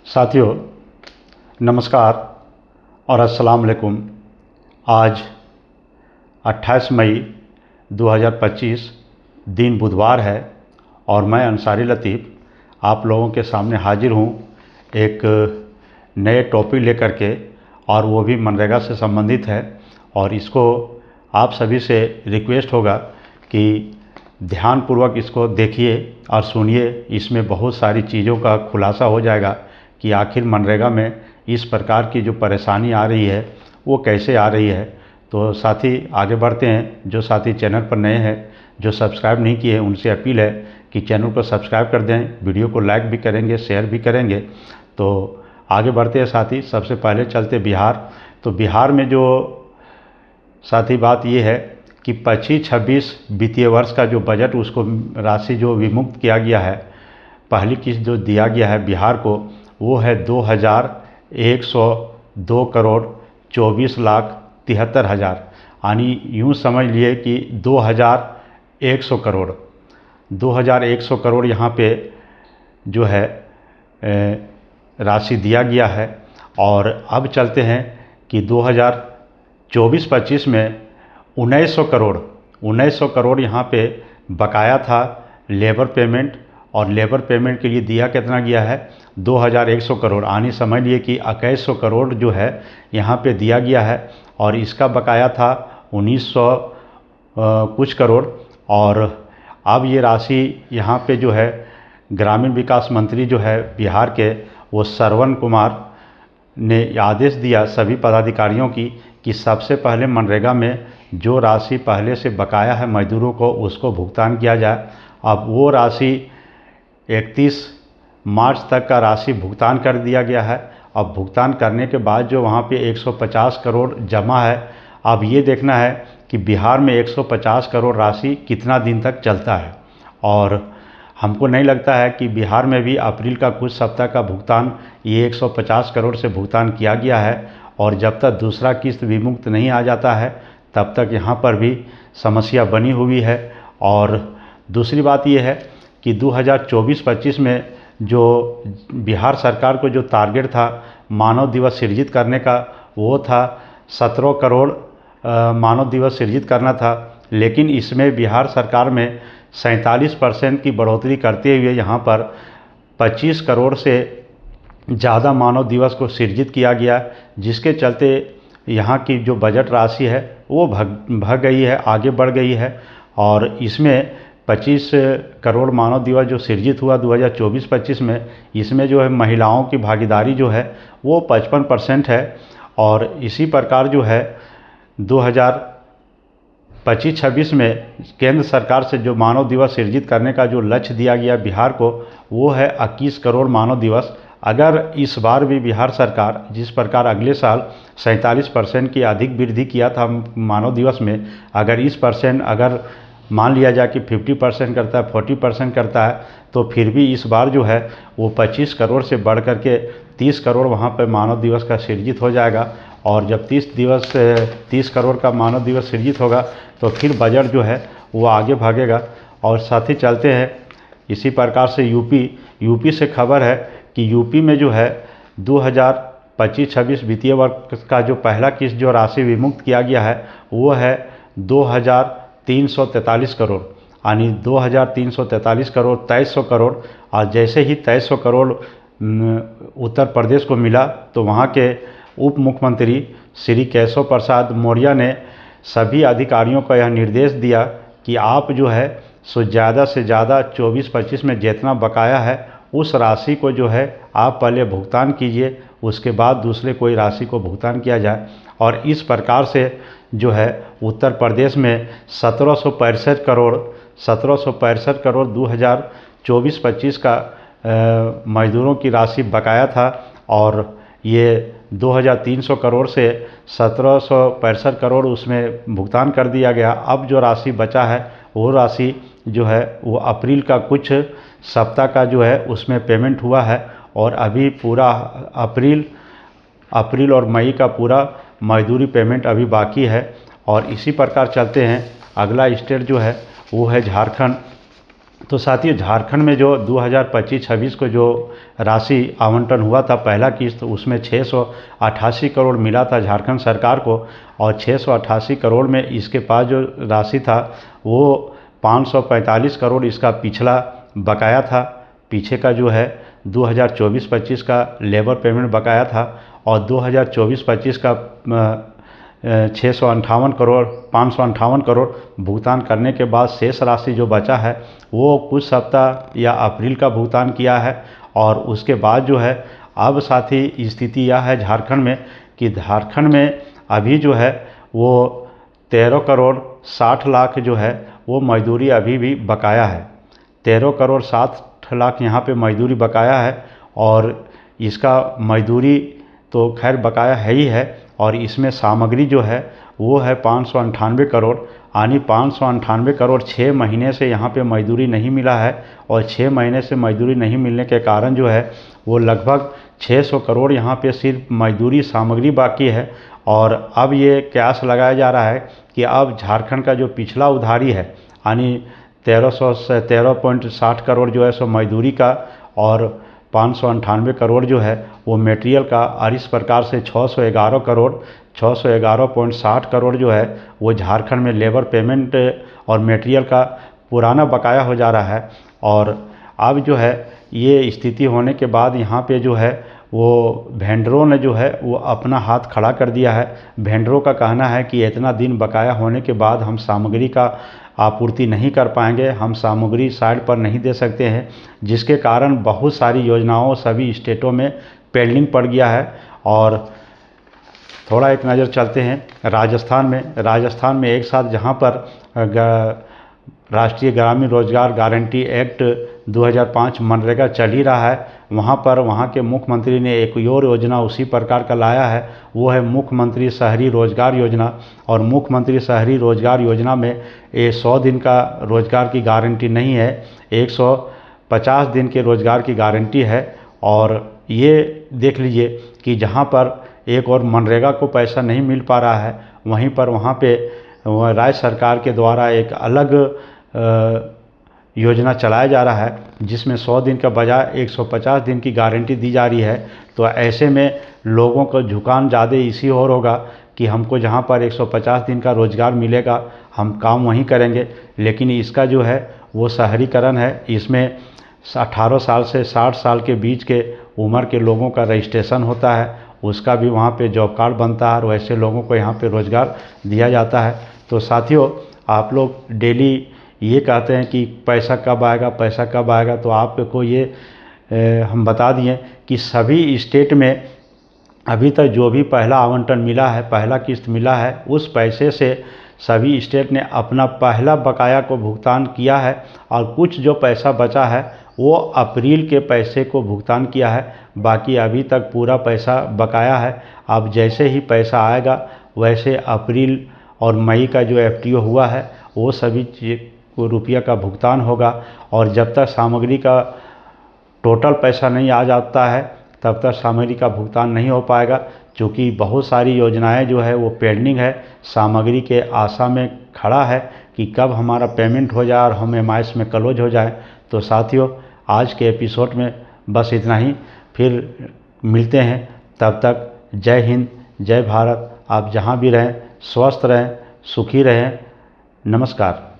साथियों नमस्कार और अस्सलाम वालेकुम। आज 28 मई 2025 दिन बुधवार है और मैं अंसारी लतीफ़ आप लोगों के सामने हाजिर हूँ एक नए टॉपिक लेकर के, और वो भी मनरेगा से संबंधित है। और इसको आप सभी से रिक्वेस्ट होगा कि ध्यानपूर्वक इसको देखिए और सुनिए। इसमें बहुत सारी चीज़ों का खुलासा हो जाएगा कि आखिर मनरेगा में इस प्रकार की जो परेशानी आ रही है वो कैसे आ रही है। तो साथी आगे बढ़ते हैं। जो साथी चैनल पर नए हैं, जो सब्सक्राइब नहीं किए हैं, उनसे अपील है कि चैनल को सब्सक्राइब कर दें, वीडियो को लाइक भी करेंगे, शेयर भी करेंगे। तो आगे बढ़ते हैं साथी। सबसे पहले चलते बिहार। तो बिहार में जो साथी बात ये है कि 25-26 वित्तीय वर्ष का जो बजट, उसको राशि जो विमुक्त किया गया है, पहली किस्त जो दिया गया है बिहार को, वो है 2,102 करोड़ 24,73,000। यानी यूँ समझ लिए कि 2,100 करोड़ 2,100 करोड़ यहाँ पे जो है राशि दिया गया है। और अब चलते हैं कि 2024-25 में 1900 करोड़ यहाँ पे बकाया था लेबर पेमेंट। और लेबर पेमेंट के लिए दिया कितना गया है? 2,100 करोड़। यानी समझ लिए कि 2100 करोड़ जो है यहाँ पे दिया गया है। और इसका बकाया था 1900 कुछ करोड़। और अब ये राशि यहाँ पे जो है ग्रामीण विकास मंत्री जो है बिहार के, वो श्रवण कुमार ने आदेश दिया सभी पदाधिकारियों की कि सबसे पहले मनरेगा में जो राशि पहले से बकाया है मजदूरों को, उसको भुगतान किया जाए। अब वो राशि 31 मार्च तक का राशि भुगतान कर दिया गया है। अब भुगतान करने के बाद जो वहाँ पे 150 करोड़ जमा है, अब ये देखना है कि बिहार में 150 करोड़ राशि कितना दिन तक चलता है। और हमको नहीं लगता है कि बिहार में भी अप्रैल का कुछ सप्ताह का भुगतान ये 150 करोड़ से भुगतान किया गया है। और जब तक दूसरा किस्त विमुक्त नहीं आ जाता है तब तक यहाँ पर भी समस्या बनी हुई है। और दूसरी बात ये है कि 2024-25 में जो बिहार सरकार को जो टारगेट था मानव दिवस सृजित करने का, वो था 17 करोड़ मानव दिवस सृजित करना था। लेकिन इसमें बिहार सरकार में 47% की बढ़ोतरी करते हुए यहाँ पर 25 करोड़ से ज़्यादा मानव दिवस को सृजित किया गया, जिसके चलते यहाँ की जो बजट राशि है वो भाग गई है, आगे बढ़ गई है। और इसमें 25 करोड़ मानव दिवस जो सृजित हुआ 2024-25 में, इसमें जो है महिलाओं की भागीदारी जो है वो 55% है। और इसी प्रकार जो है 2025-26 में केंद्र सरकार से जो मानव दिवस सृजित करने का जो लक्ष्य दिया गया बिहार को, वो है 21 करोड़ मानव दिवस। अगर इस बार भी बिहार सरकार जिस प्रकार अगले साल 47% की अधिक वृद्धि किया था मानव दिवस में, अगर इस परसेंट अगर मान लिया जाए कि 50% करता है, 40% करता है, तो फिर भी इस बार जो है वो 25 करोड़ से बढ़ कर के 30 करोड़ वहाँ पर मानव दिवस का सृजित हो जाएगा। और जब 30 करोड़ का मानव दिवस सृजित होगा तो फिर बजट जो है वो आगे भागेगा। और साथ ही चलते हैं इसी प्रकार से यूपी से खबर है कि यूपी में जो है 2025-26 वित्तीय वर्ष का जो पहला किस्त जो राशि विमुक्त किया गया है वो है 2,343 करोड़। यानी 2,343 करोड़ 2300 करोड़। और जैसे ही 2300 करोड़ उत्तर प्रदेश को मिला तो वहाँ के उप मुख्यमंत्री श्री केशव प्रसाद मौर्य ने सभी अधिकारियों को यह निर्देश दिया कि आप जो है सो ज़्यादा से ज़्यादा 24-25 में जितना बकाया है उस राशि को जो है आप पहले भुगतान कीजिए, उसके बाद दूसरे कोई राशि को भुगतान किया जाए। और इस प्रकार से जो है उत्तर प्रदेश में 1765 करोड़ 2024-25 का मजदूरों की राशि बकाया था। और ये 2,300 करोड़ से 1765 करोड़ उसमें भुगतान कर दिया गया। अब जो राशि बचा है वो राशि जो है वो अप्रैल का कुछ सप्ताह का जो है उसमें पेमेंट हुआ है। और अभी पूरा अप्रैल और मई का पूरा मजदूरी पेमेंट अभी बाकी है। और इसी प्रकार चलते हैं, अगला स्टेट जो है वो है झारखंड। तो साथियों, झारखंड में जो 2025-26 को जो राशि आवंटन हुआ था पहला किस्त, उसमें 688 करोड़ मिला था झारखंड सरकार को, और 688 करोड़ में इसके पास जो राशि था वो 545 करोड़ इसका पिछला बकाया था। पीछे का जो है 2024-25 का लेबर पेमेंट बकाया था, और 2024-25 का 558 करोड़ भुगतान करने के बाद शेष राशि जो बचा है वो कुछ सप्ताह या अप्रैल का भुगतान किया है। और उसके बाद जो है अब साथी स्थिति यह है झारखंड में कि झारखंड में अभी जो है वो 13 करोड़ 60 लाख जो है वो मजदूरी अभी भी बकाया है। 13 करोड़ 60 लाख यहाँ पे मजदूरी बकाया है, और इसका मजदूरी तो खैर बकाया है ही है, और इसमें सामग्री जो है वो है 598 करोड़, यानी 598 करोड़ 6 महीने से यहाँ पे मजदूरी नहीं मिला है। और 6 महीने से मजदूरी नहीं मिलने के कारण जो है वो लगभग 600 करोड़ यहाँ पे सिर्फ मजदूरी सामग्री बाकी है। और अब ये कयास लगाया जा रहा है कि अब झारखंड का जो पिछला उधारी है, यानी 1360 करोड़ जो है सो मजदूरी का, और 598 करोड़ जो है वो मटेरियल का, और इस प्रकार से 611.60 करोड़ जो है वो झारखंड में लेबर पेमेंट और मटेरियल का पुराना बकाया हो जा रहा है। और अब जो है ये स्थिति होने के बाद यहाँ पे जो है वो वेंडरों ने जो है वो अपना हाथ खड़ा कर दिया है। वेंडरों का कहना है कि इतना दिन बकाया होने के बाद हम सामग्री का आपूर्ति नहीं कर पाएंगे, हम सामग्री साइड पर नहीं दे सकते हैं, जिसके कारण बहुत सारी योजनाओं सभी स्टेटों में पेंडिंग पड़ गया है। और थोड़ा एक नज़र चलते हैं राजस्थान में एक साथ जहां पर राष्ट्रीय ग्रामीण रोजगार गारंटी एक्ट 2005 मनरेगा चल ही रहा है, वहां पर वहां के मुख्यमंत्री ने एक और योजना उसी प्रकार का लाया है, वो है मुख्यमंत्री शहरी रोजगार योजना। और मुख्यमंत्री शहरी रोजगार योजना में ये 100 दिन का रोजगार की गारंटी नहीं है, 150 दिन के रोजगार की गारंटी है। और ये देख लीजिए कि जहाँ पर एक और मनरेगा को पैसा नहीं मिल पा रहा है, वहीं पर वहाँ पे राज्य सरकार के द्वारा एक अलग योजना चलाया जा रहा है, जिसमें 100 दिन का बजाय 150 दिन की गारंटी दी जा रही है। तो ऐसे में लोगों को झुकान ज़्यादा इसी और होगा कि हमको जहाँ पर 150 दिन का रोज़गार मिलेगा हम काम वहीं करेंगे। लेकिन इसका जो है वो शहरीकरण है, इसमें 18 साल से 60 साल के बीच के उम्र के लोगों का रजिस्ट्रेशन होता है, उसका भी वहाँ पे जॉब कार्ड बनता है, और वैसे लोगों को यहाँ पे रोज़गार दिया जाता है। तो साथियों, आप लोग डेली ये कहते हैं कि पैसा कब आएगा, पैसा कब आएगा, तो आपको ये हम बता दिए कि सभी स्टेट में अभी तक जो भी पहला आवंटन मिला है, पहला किस्त मिला है, उस पैसे से सभी स्टेट ने अपना पहला बकाया को भुगतान किया है, और कुछ जो पैसा बचा है वो अप्रैल के पैसे को भुगतान किया है। बाकी अभी तक पूरा पैसा बकाया है। अब जैसे ही पैसा आएगा वैसे अप्रैल और मई का जो एफटीओ हुआ है वो सभी रुपया का भुगतान होगा। और जब तक सामग्री का टोटल पैसा नहीं आ जाता है तब तक सामग्री का भुगतान नहीं हो पाएगा, क्योंकि बहुत सारी योजनाएं जो है वो पेंडिंग है, सामग्री के आशा में खड़ा है कि कब हमारा पेमेंट हो जाए और हम एमआईएस में क्लोज हो जाए। तो साथियों, आज के एपिसोड में बस इतना ही, फिर मिलते हैं, तब तक जय हिंद, जय भारत। आप जहां भी रहें स्वस्थ रहें, सुखी रहें। नमस्कार।